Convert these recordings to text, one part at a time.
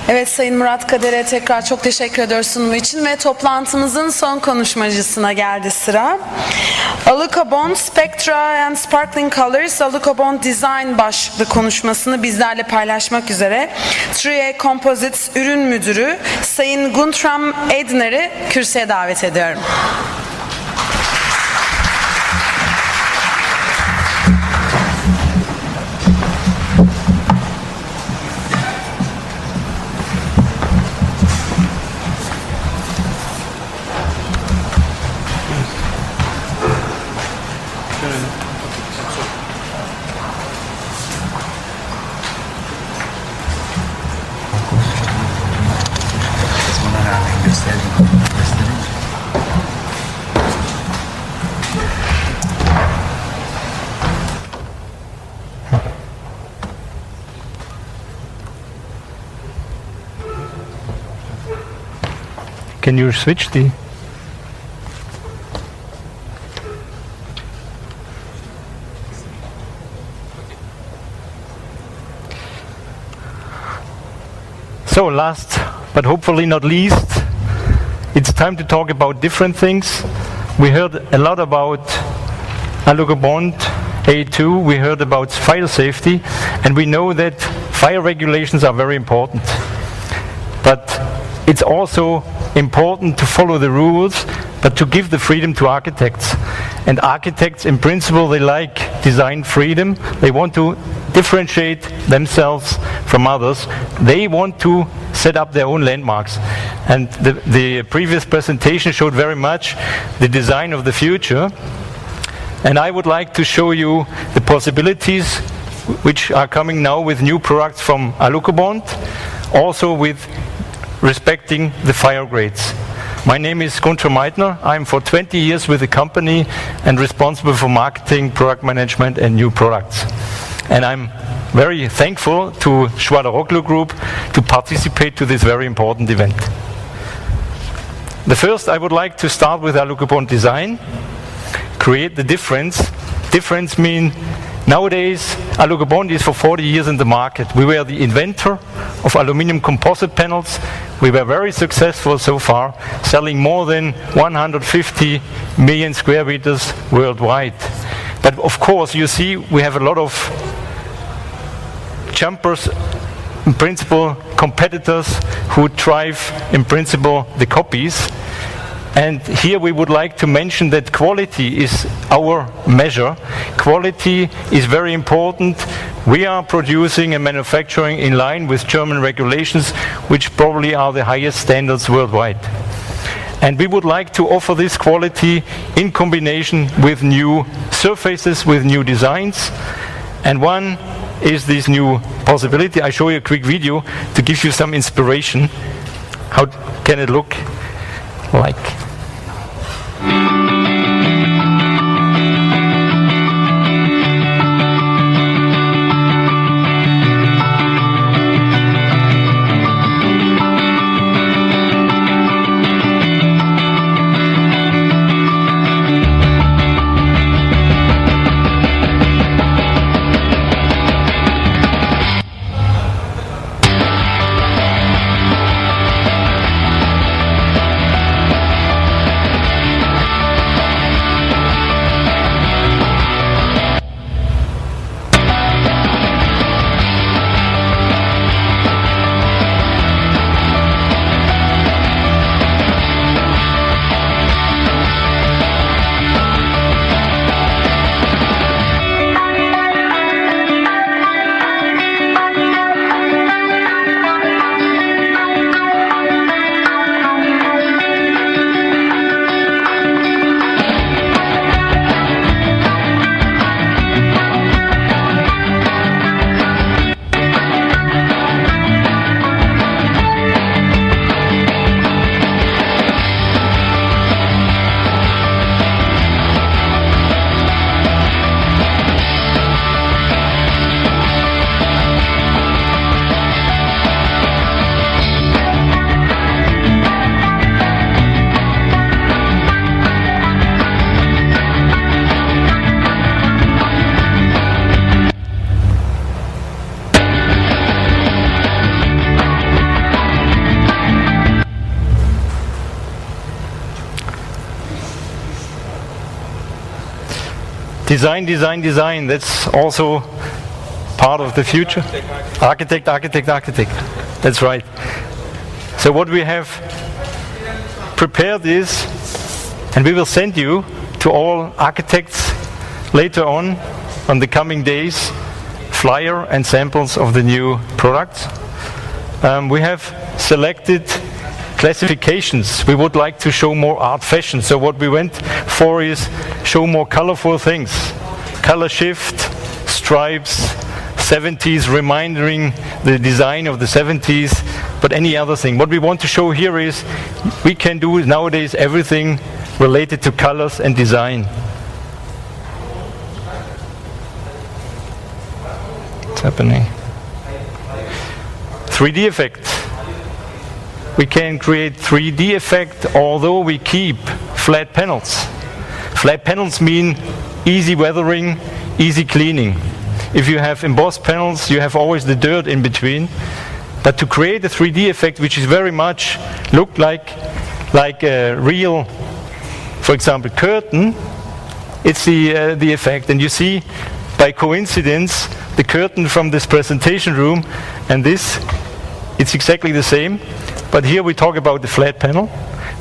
Evet, Sayın Murat Kader'e tekrar çok teşekkür ediyoruz sunumu için ve toplantımızın son konuşmacısına geldi sıra. Alucobond Spectra and Sparkling Colors Alucobond Design başlıklı konuşmasını bizlerle paylaşmak üzere 3A Composites Ürün Müdürü Sayın Guntram Edner'i kürsüye davet ediyorum. Can you switch the... So last, but hopefully not least, it's time to talk about different things. We heard a lot about Alucobond A2, we heard about fire safety, and we know that fire regulations are very important. But it's also important to follow the rules, but to give the freedom to architects. And architects, in principle, they like design freedom. They want to differentiate themselves from others. They want to set up their own landmarks. And the previous presentation showed very much the design of the future. And I would like to show you the possibilities which are coming now with new products from Alucobond, also with respecting the fire grades. My name is Guntram Edner. I'm for 20 years with the company and responsible for marketing, product management and new products. And I'm very thankful to ÇUHADAROÞLU Group to participate to this very important event. The first, I would like to start with Alucobond design. Create the difference. Difference mean nowadays Alucobond is for 40 years in the market. We were the inventor of aluminum composite panels. We were very successful so far, selling more than 150 million square meters worldwide. But of course, you see, we have a lot of jumpers, in principle, competitors who drive, in principle, the copies. And here we would like to mention that quality is our measure. Quality is very important. We are producing and manufacturing in line with German regulations, which probably are the highest standards worldwide. And we would like to offer this quality in combination with new surfaces, with new designs. And one is this new possibility. I show you a quick video to give you some inspiration. How can it look like? Design, design, design. That's also part of the future. Architect, architect, architect. That's right. So what we have prepared is, and we will send you to all architects later on the coming days, flyer and samples of the new products. We have selected classifications. We would like to show more art fashion. So what we went for is show more colorful things. Color shift, stripes, 70s, reminding the design of the 70s, but any other thing. What we want to show here is we can do nowadays everything related to colors and design. What's happening? 3D effect. We can create 3D effect although we keep flat panels. Flat panels mean easy weathering, easy cleaning. If you have embossed panels, you have always the dirt in between. But to create a 3D effect, which is very much look like a real, for example, curtain, it's the effect. And you see, by coincidence, the curtain from this presentation room and this, it's exactly the same. But here we talk about the flat panel,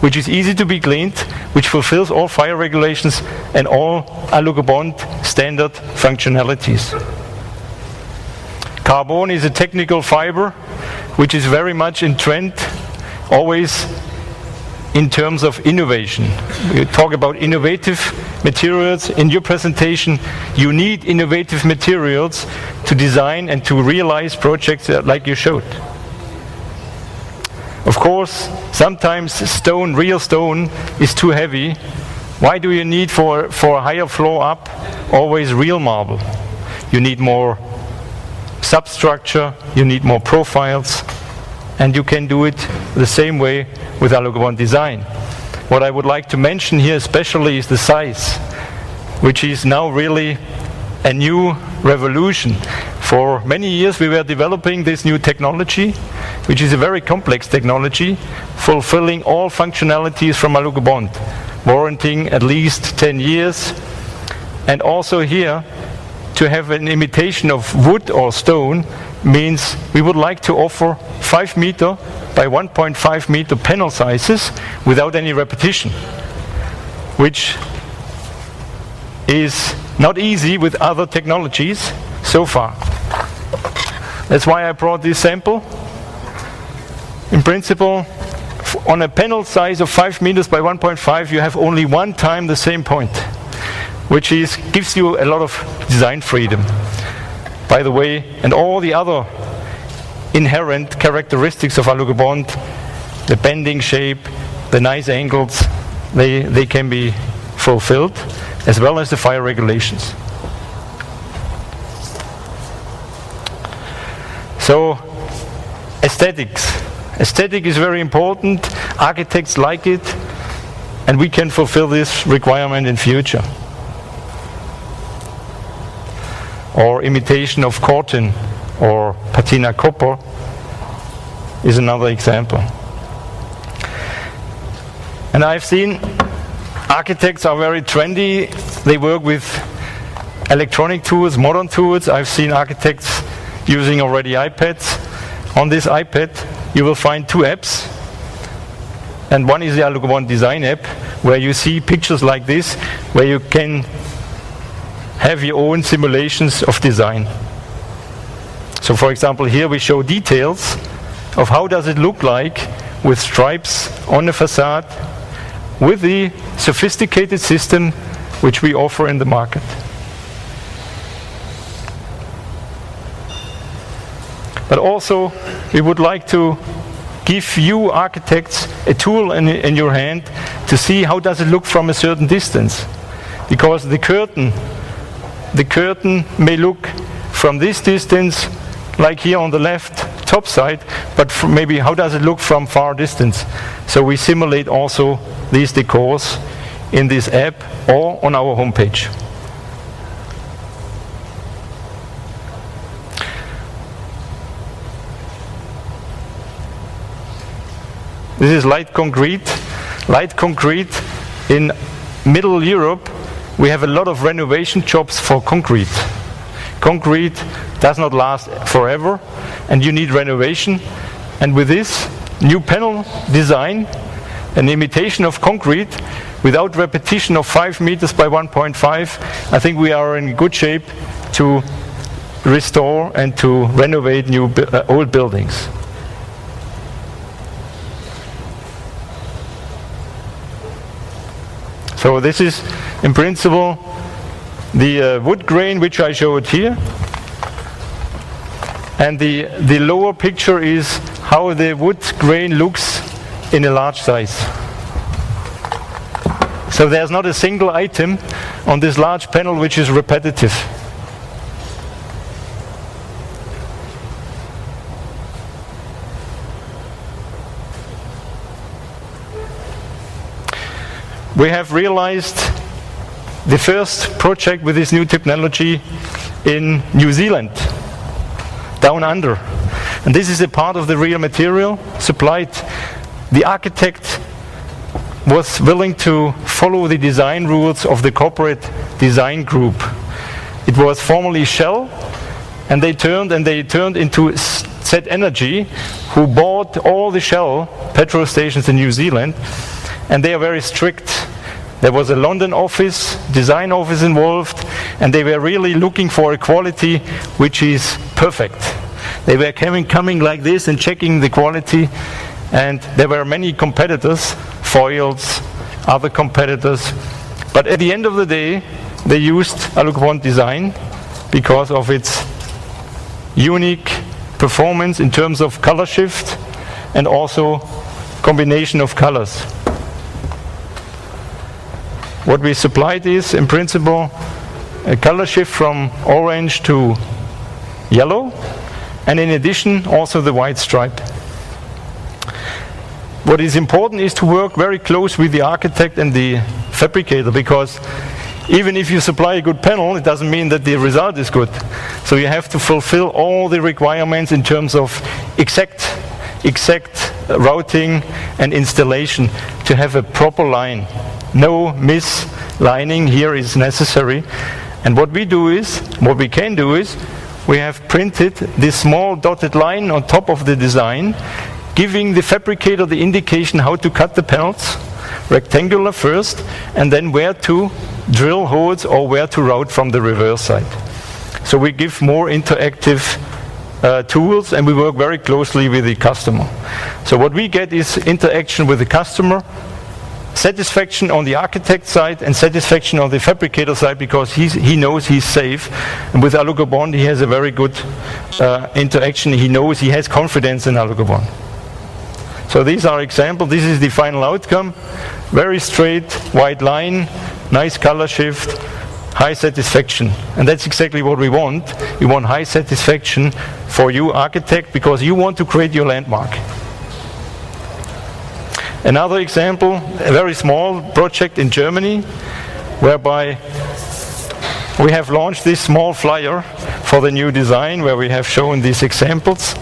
which is easy to be cleaned, which fulfills all fire regulations and all Alucobond standard functionalities. Carbon is a technical fiber which is very much in trend, always in terms of innovation. We talk about innovative materials. In your presentation, you need innovative materials to design and to realize projects like you showed. Of course, sometimes stone, real stone, is too heavy. Why do you need for a higher floor up always real marble? You need more substructure, you need more profiles, and you can do it the same way with Alucobond design. What I would like to mention here especially is the size, which is now really a new revolution. For many years we were developing this new technology, which is a very complex technology, fulfilling all functionalities from Alucobond, warranting at least 10 years, and also here to have an imitation of wood or stone means we would like to offer 5 meter by 1.5 meter panel sizes without any repetition, which is not easy with other technologies so far. That's why I brought this sample. In principle, on a panel size of 5 meters by 1.5, you have only one time the same point, which gives you a lot of design freedom. By the way, and all the other inherent characteristics of Alucobond, the bending shape, the nice angles, they can be fulfilled, as well as the fire regulations. So, aesthetics. Aesthetic is very important. Architects like it, and we can fulfill this requirement in future. Or imitation of corten or patina copper is another example. And I've seen architects are very trendy. They work with electronic tools, modern tools. I've seen architects using already iPads. On this iPad you will find 2 apps, and one is the Alucobond Design app, where you see pictures like this, where you can have your own simulations of design. So for example, here we show details of how does it look like with stripes on the facade with the sophisticated system which we offer in the market. But also we would like to give you architects a tool in your hand to see how does it look from a certain distance, because the curtain may look from this distance like here on the left top side, but maybe how does it look from far distance. So we simulate also these decors in this app or on our homepage. This is light concrete. Light concrete in Middle Europe we have a lot of renovation jobs for concrete. Concrete does not last forever, and you need renovation. And with this new panel design, an imitation of concrete without repetition of 5 meters by 1.5, I think we are in good shape to restore and to renovate old buildings. So this is, in principle, the wood grain which I showed here. And the lower picture is how the wood grain looks in a large size. So there's not a single item on this large panel which is repetitive. We have realized the first project with this new technology in New Zealand, down under. And this is a part of the real material supplied. The architect was willing to follow the design rules of the corporate design group. It was formerly Shell, and they turned into Z Energy, who bought all the Shell petrol stations in New Zealand, and they are very strict. There was a London office, design office involved, and they were really looking for a quality which is perfect. They were coming like this and checking the quality, and there were many competitors, foils, other competitors, but at the end of the day they used Alucobond design because of its unique performance in terms of color shift and also combination of colors. What we supplied is, in principle, a color shift from orange to yellow, and in addition also the white stripe. What is important is to work very close with the architect and the fabricator, because even if you supply a good panel, it doesn't mean that the result is good. So you have to fulfill all the requirements in terms of exact routing and installation to have a proper line. No mislining here is necessary. And what we can do is, we have printed this small dotted line on top of the design, giving the fabricator the indication how to cut the panels, rectangular first, and then where to drill holes or where to route from the reverse side. So we give more interactive tools, and we work very closely with the customer. So what we get is interaction with the customer, satisfaction on the architect side and satisfaction on the fabricator side, because he knows he's safe. And with Alucobond he has a very good interaction. He knows, he has confidence in Alucobond. So these are examples. This is the final outcome. Very straight, white line, nice color shift, high satisfaction. And that's exactly what we want. We want high satisfaction for you, architect, because you want to create your landmark. Another example, a very small project in Germany, whereby we have launched this small flyer for the new design, where we have shown these examples.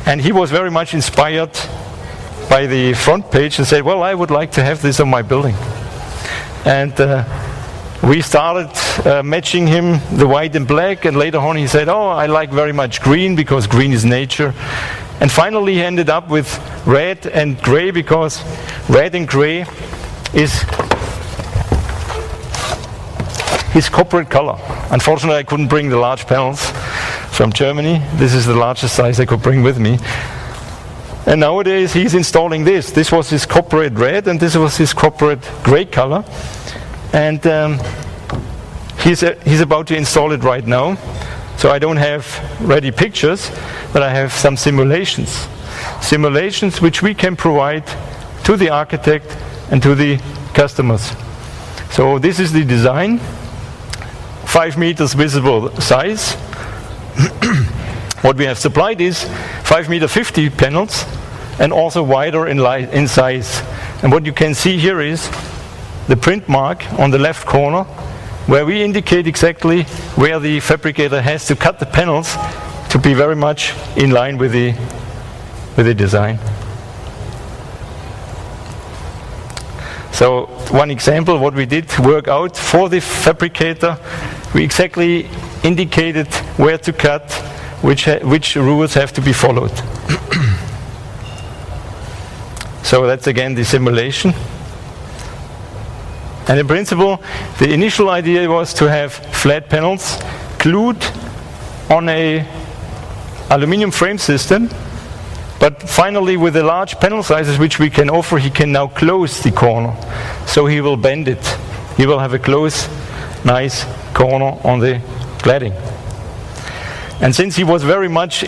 And he was very much inspired by the front page and said, well, I would like to have this on my building. And we started matching him the white and black, and later on he said, oh, I like very much green because green is nature. And finally he ended up with red and gray, because red and gray is his corporate color. Unfortunately I couldn't bring the large panels from Germany. This is the largest size I could bring with me. And nowadays he's installing this. This was his corporate red and this was his corporate gray color. And he's about to install it right now. So I don't have ready pictures, but I have some simulations. Simulations which we can provide to the architect and to the customers. So this is the design, 5 meters visible size. What we have supplied is 5 meter 50 panels, and also wider in size. And what you can see here is the print mark on the left corner, where we indicate exactly where the fabricator has to cut the panels to be very much in line with the design. So one example, what we did work out for the fabricator, we exactly indicated where to cut, which rules have to be followed. So that's again the simulation. And in principle, the initial idea was to have flat panels glued on a aluminum frame system, but finally with the large panel sizes which we can offer, he can now close the corner. So he will bend it. He will have a close, nice corner on the cladding. And since he was very much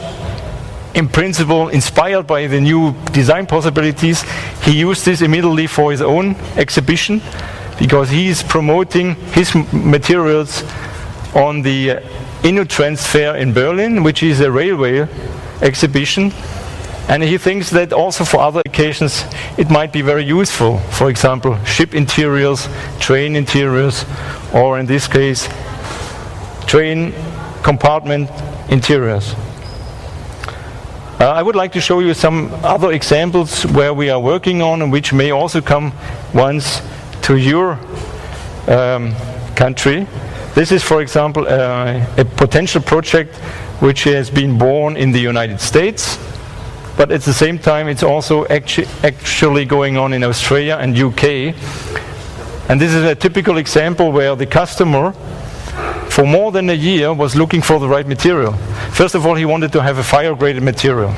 in principle inspired by the new design possibilities, he used this immediately for his own exhibition, because he is promoting his materials on the InnoTrends Fair in Berlin, which is a railway exhibition. And he thinks that also for other occasions it might be very useful. For example, ship interiors, train interiors, or in this case, train compartment interiors. I would like to show you some other examples where we are working on and which may also come once to your country. This is, for example, a potential project which has been born in the United States, but at the same time it's also actually going on in Australia and UK. And this is a typical example where the customer for more than a year was looking for the right material. First of all, he wanted to have a fire-graded material.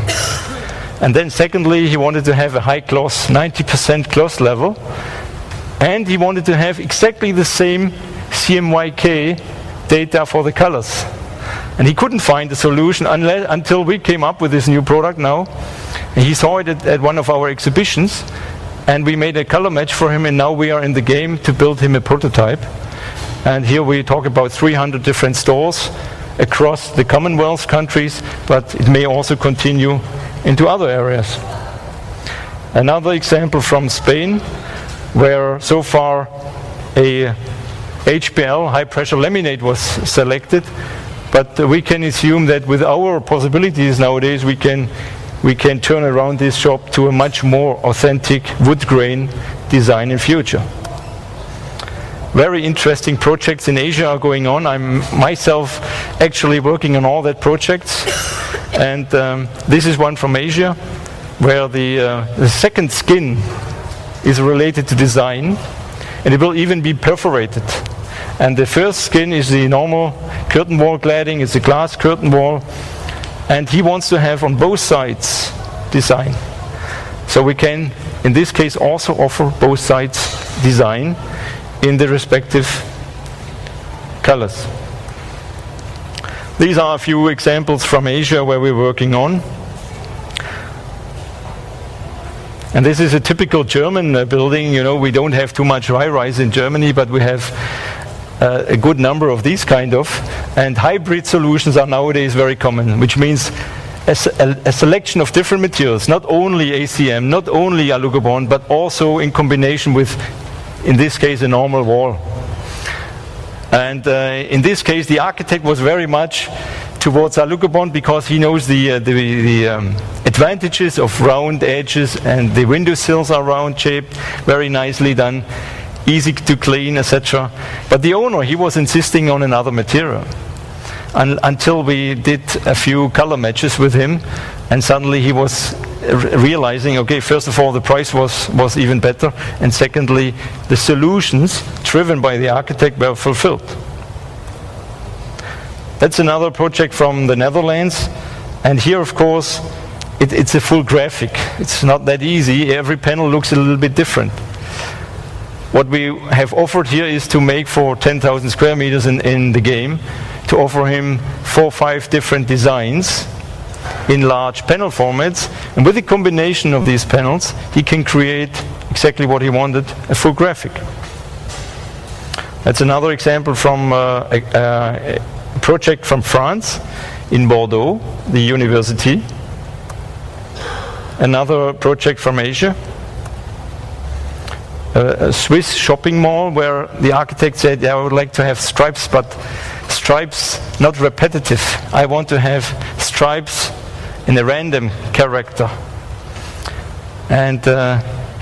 And then secondly, he wanted to have a high gloss, 90% gloss level. And he wanted to have exactly the same CMYK data for the colors. And he couldn't find a solution until we came up with this new product now. And he saw it at one of our exhibitions, and we made a color match for him, and now we are in the game to build him a prototype. And here we talk about 300 different stores across the Commonwealth countries, but it may also continue into other areas. Another example from Spain, where so far a HPL, high pressure laminate, was selected, but we can assume that with our possibilities nowadays we can turn around this shop to a much more authentic wood grain design in future. Very interesting projects in Asia are going on. I'm myself actually working on all that projects, and this is one from Asia where the second skin is related to design, and it will even be perforated. And the first skin is the normal curtain wall cladding, it's a glass curtain wall, and he wants to have on both sides design. So we can, in this case, also offer both sides design in the respective colors. These are a few examples from Asia where we're working on. And this is a typical German building. You know, we don't have too much high-rise in Germany, but we have a good number of these kind of. And hybrid solutions are nowadays very common, which means a selection of different materials, not only ACM, not only Alugobond, but also in combination with, in this case, a normal wall. And in this case, the architect was very much towards Alugobond because he knows the advantages of round edges, and the window sills are round shaped, very nicely done, easy to clean, etc. But the owner, he was insisting on another material. Until we did a few color matches with him, and suddenly he was realizing, okay, first of all, the price was even better, and secondly, the solutions driven by the architect were fulfilled. That's another project from the Netherlands, and here, of course, it's a full graphic. It's not that easy. Every panel looks a little bit different. What we have offered here is to make for 10,000 square meters in the game, to offer him 4 or 5 different designs in large panel formats, and with the combination of these panels he can create exactly what he wanted, a full graphic. That's another example from a project from France, in Bordeaux, the university. Another project from Asia, a Swiss shopping mall where the architect said, yeah, I would like to have stripes, but stripes not repetitive. I want to have stripes in a random character. And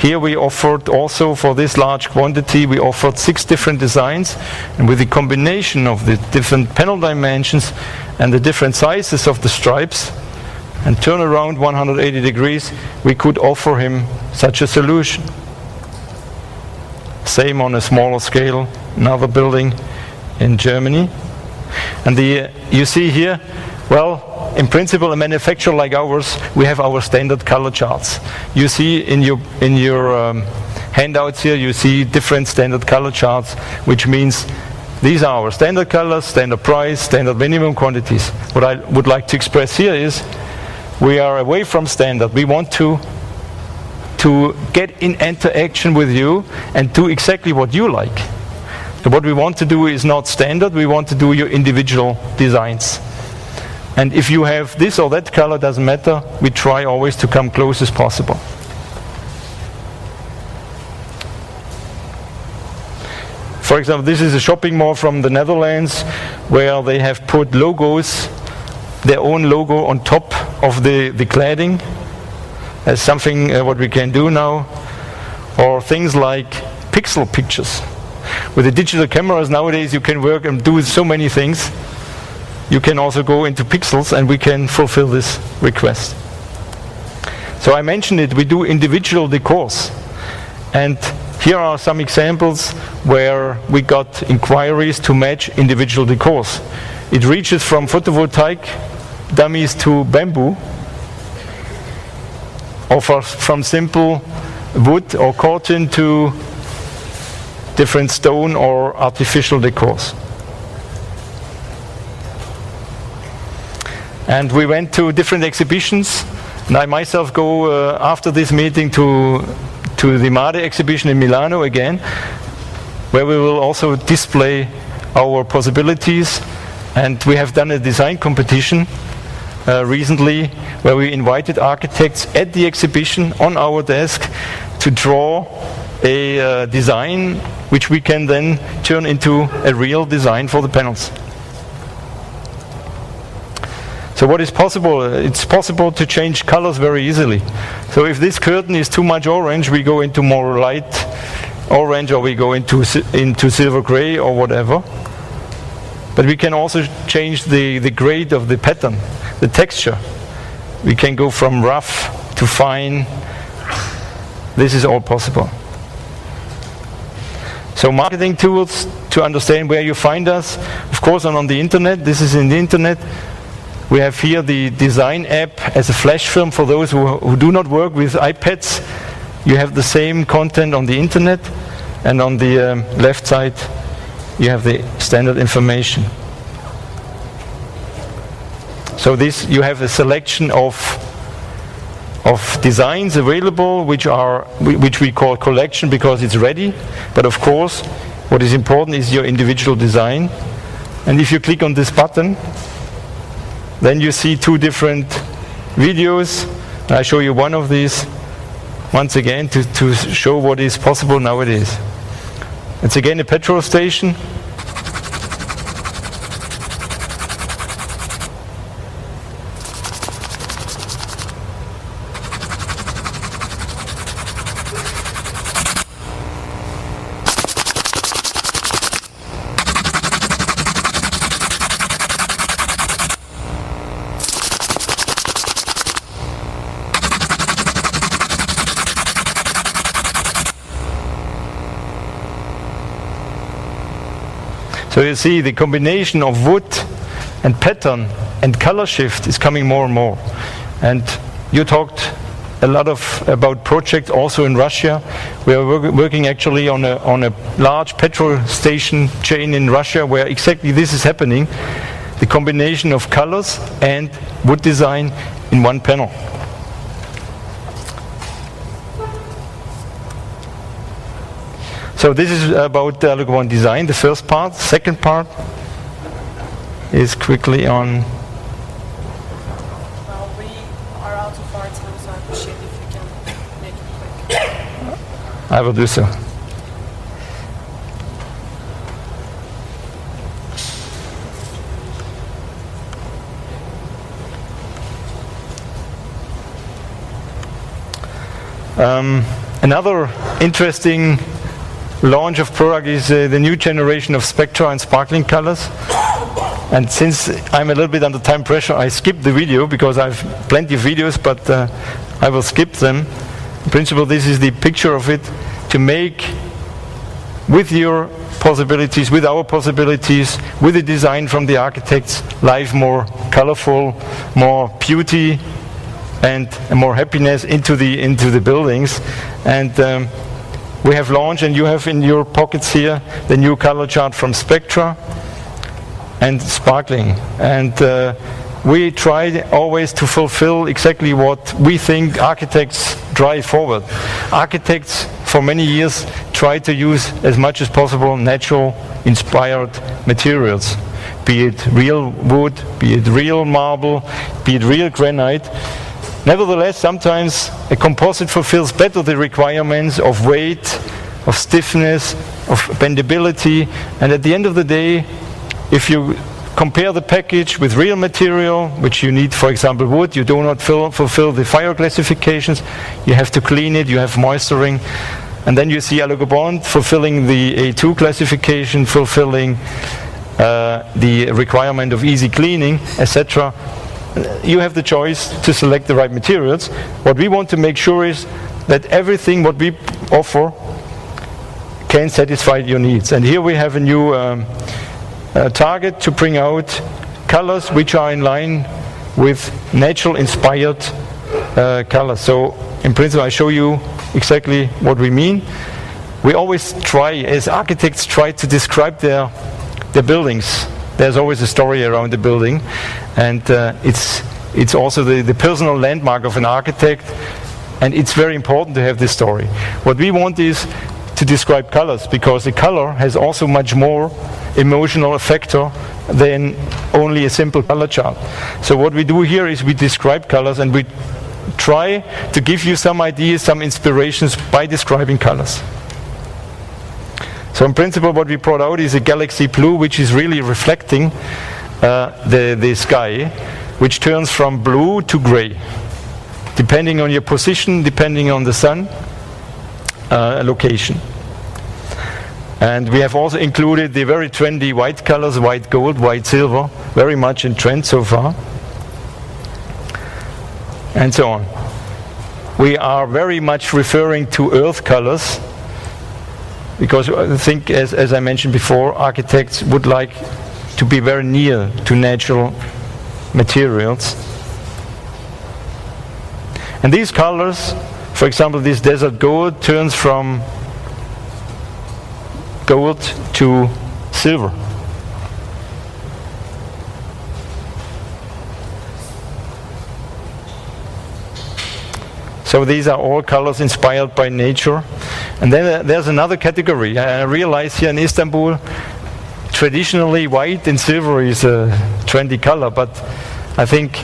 Here we offered also, for this large quantity, we offered 6 different designs, and with the combination of the different panel dimensions and the different sizes of the stripes, and turn around 180 degrees, we could offer him such a solution. Same on a smaller scale, another building in Germany. And you see here, well, in principle, a manufacturer like ours, we have our standard color charts. You see in your handouts here, you see different standard color charts, which means these are our standard colors, standard price, standard minimum quantities. What I would like to express here is we are away from standard. We want to get in interaction with you and do exactly what you like. So what we want to do is not standard, we want to do your individual designs. And if you have this or that color, doesn't matter, we try always to come close as possible. For example, this is a shopping mall from the Netherlands where they have put logos, their own logo on top of the cladding. As something what we can do now. Or things like pixel pictures. With the digital cameras nowadays you can work and do so many things. You can also go into pixels and we can fulfill this request. So I mentioned it, we do individual decors. And here are some examples where we got inquiries to match individual decors. It reaches from photovoltaic dummies to bamboo, or from simple wood or cotton to different stone or artificial decors. And we went to different exhibitions, and I myself go after this meeting to the MADE exhibition in Milano again, where we will also display our possibilities. And we have done a design competition recently, where we invited architects at the exhibition on our desk to draw a design which we can then turn into a real design for the panels. So what is possible? It's possible to change colors very easily. So if this curtain is too much orange, we go into more light orange, or we go into silver gray or whatever. But we can also change the grade of the pattern, the texture. We can go from rough to fine. This is all possible. So marketing tools to understand where you find us. Of course, on the internet. This is in the internet. We have here the design app as a flash film for those who do not work with iPads. You have the same content on the internet, and on the left side you have the standard information. So this, you have a selection of designs available, which we call collection because it's ready. But of course, what is important is your individual design. And if you click on this button, then you see 2 different videos. I show you one of these once again to show what is possible nowadays. It's again a petrol station. So you see the combination of wood and pattern and color shift is coming more and more. And you talked a lot about projects also in Russia. We are working actually on a large petrol station chain in Russia where exactly this is happening. The combination of colors and wood design in one panel. So this is about the Alucobond design, the first part. Second part is quickly on. Well, we are out of our time, so I appreciate if you can make it quick. I will do so. Another interesting launch of product is the new generation of spectra and sparkling colors. And since I'm a little bit under time pressure, I skipped the video because I have plenty of videos, but I will skip them. In principle, this is the picture of it, to make, with your possibilities, with our possibilities, with the design from the architects, life more colorful, more beauty, and more happiness into the buildings. And we have launched, and you have in your pockets here, the new color chart from Spectra and Sparkling. And we try always to fulfill exactly what we think architects drive forward. Architects for many years try to use as much as possible natural inspired materials, be it real wood, be it real marble, be it real granite. Nevertheless, sometimes a composite fulfills better the requirements of weight, of stiffness, of bendability, and at the end of the day, if you compare the package with real material, which you need, for example, wood, you do not fulfill the fire classifications, you have to clean it, you have moisturing, and then you see AluGoBond fulfilling the A2 classification, fulfilling the requirement of easy cleaning, etc. You have the choice to select the right materials. What we want to make sure is that everything what we offer can satisfy your needs. And here we have a new target to bring out colors which are in line with natural inspired colors. So in principle I show you exactly what we mean. We always try, as architects, try to describe their buildings. There's always a story around the building, and it's also the personal landmark of an architect, and it's very important to have this story. What we want is to describe colors, because the color has also much more emotional factor than only a simple color chart. So what we do here is we describe colors, and we try to give you some ideas, some inspirations by describing colors. So in principle what we brought out is a galaxy blue, which is really reflecting the sky, which turns from blue to gray, depending on your position, depending on the sun location. And we have also included the very trendy white colors, white gold, white silver, very much in trend so far, and so on. We are very much referring to earth colors, because I think, as I mentioned before, architects would like to be very near to natural materials. And these colors, for example, this desert gold turns from gold to silver. So these are all colors inspired by nature. And then there's another category. I realize here in Istanbul, traditionally white and silver is a trendy color, but I think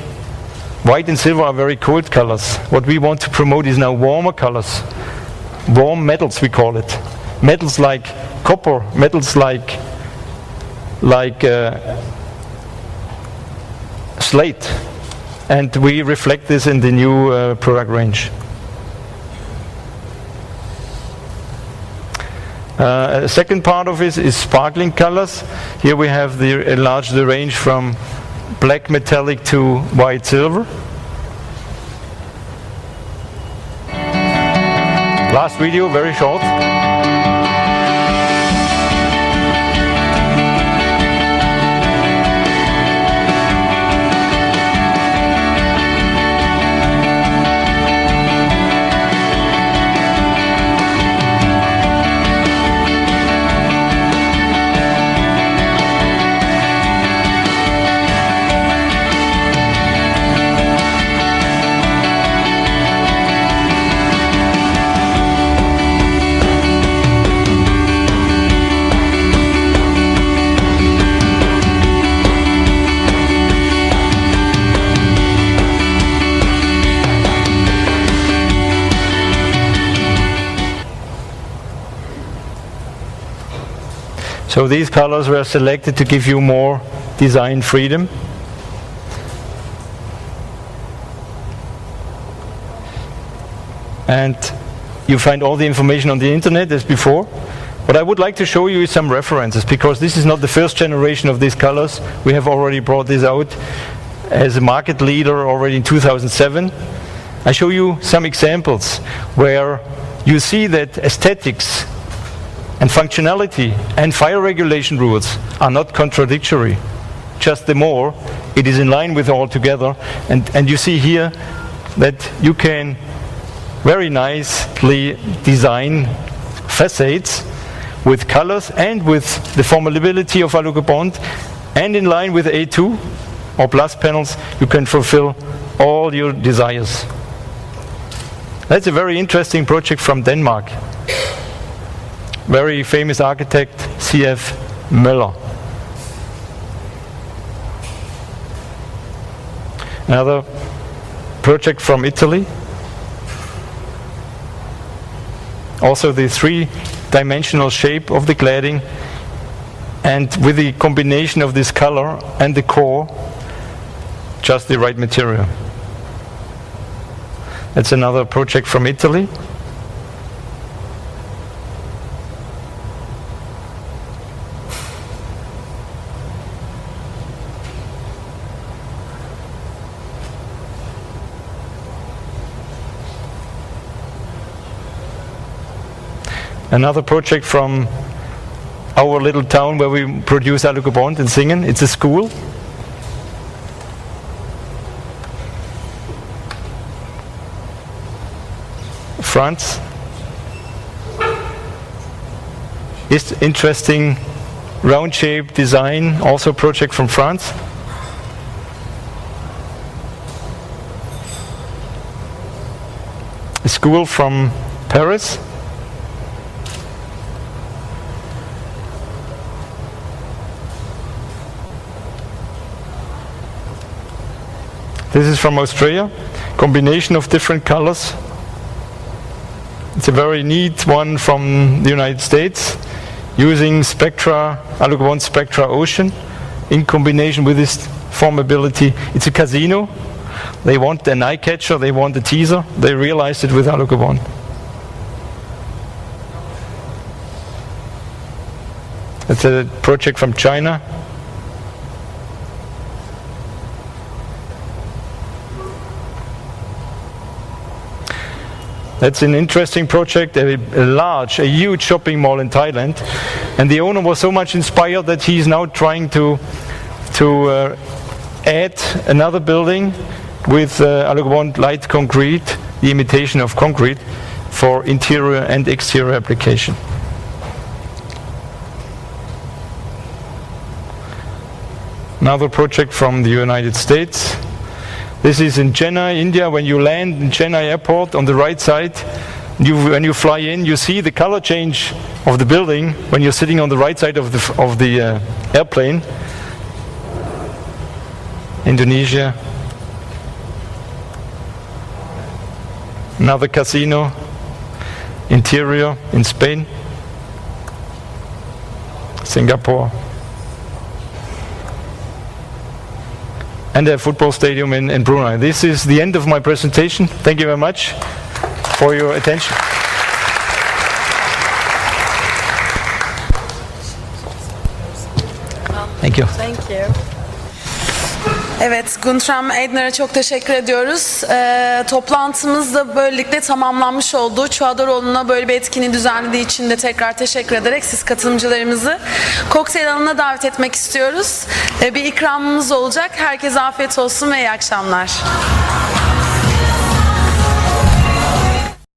white and silver are very cold colors. What we want to promote is now warmer colors, warm metals we call it. Metals like copper, metals like slate. And we reflect this in the new product range. A second part of it is sparkling colors. Here we have enlarged the range from black metallic to white silver. Last video, very short. So these colors were selected to give you more design freedom. And you find all the information on the internet as before. What I would like to show you is some references, because this is not the first generation of these colors. We have already brought this out as a market leader already in 2007. I show you some examples where you see that aesthetics and functionality and fire regulation rules are not contradictory. Just the more it is in line with all together. And you see here that you can very nicely design facades with colors and with the formability of Alucobond, and in line with A2 or plus panels, you can fulfill all your desires. That's a very interesting project from Denmark. Very famous architect, C.F. Møller. Another project from Italy. Also the three-dimensional shape of the cladding, and with the combination of this color and the core, just the right material. That's another project from Italy. Another project from our little town where we produce Alucobond in Singen. It's a school. France. This interesting round shape design, also a project from France. A school from Paris. This is from Australia, combination of different colors. It's a very neat one from the United States, using Spectra, Alucobond Spectra Ocean, in combination with this formability. It's a casino. They want an eye catcher, they want a teaser. They realized it with Alucobond. It's a project from China. That's an interesting project, a huge shopping mall in Thailand, and the owner was so much inspired that he's now trying to add another building with Alucobond light concrete, the imitation of concrete, for interior and exterior application. Another project from the United States. This is in Chennai, India. When you land in Chennai airport, on the right side, when you fly in, you see the color change of the building when you're sitting on the right side of the airplane. Indonesia. Another casino, interior in Spain. Singapore. And a football stadium in Brunei. This is the end of my presentation. Thank you very much for your attention. Thank you. Thank you. Evet, Guntram Eydner'e çok teşekkür ediyoruz. Toplantımız da böylelikle tamamlanmış oldu. ÇUHADAROğlu'na böyle bir etkinliği düzenlediği için de tekrar teşekkür ederek siz katılımcılarımızı kokteyl alanına davet etmek istiyoruz. Bir ikramımız olacak. Herkese afiyet olsun ve iyi akşamlar.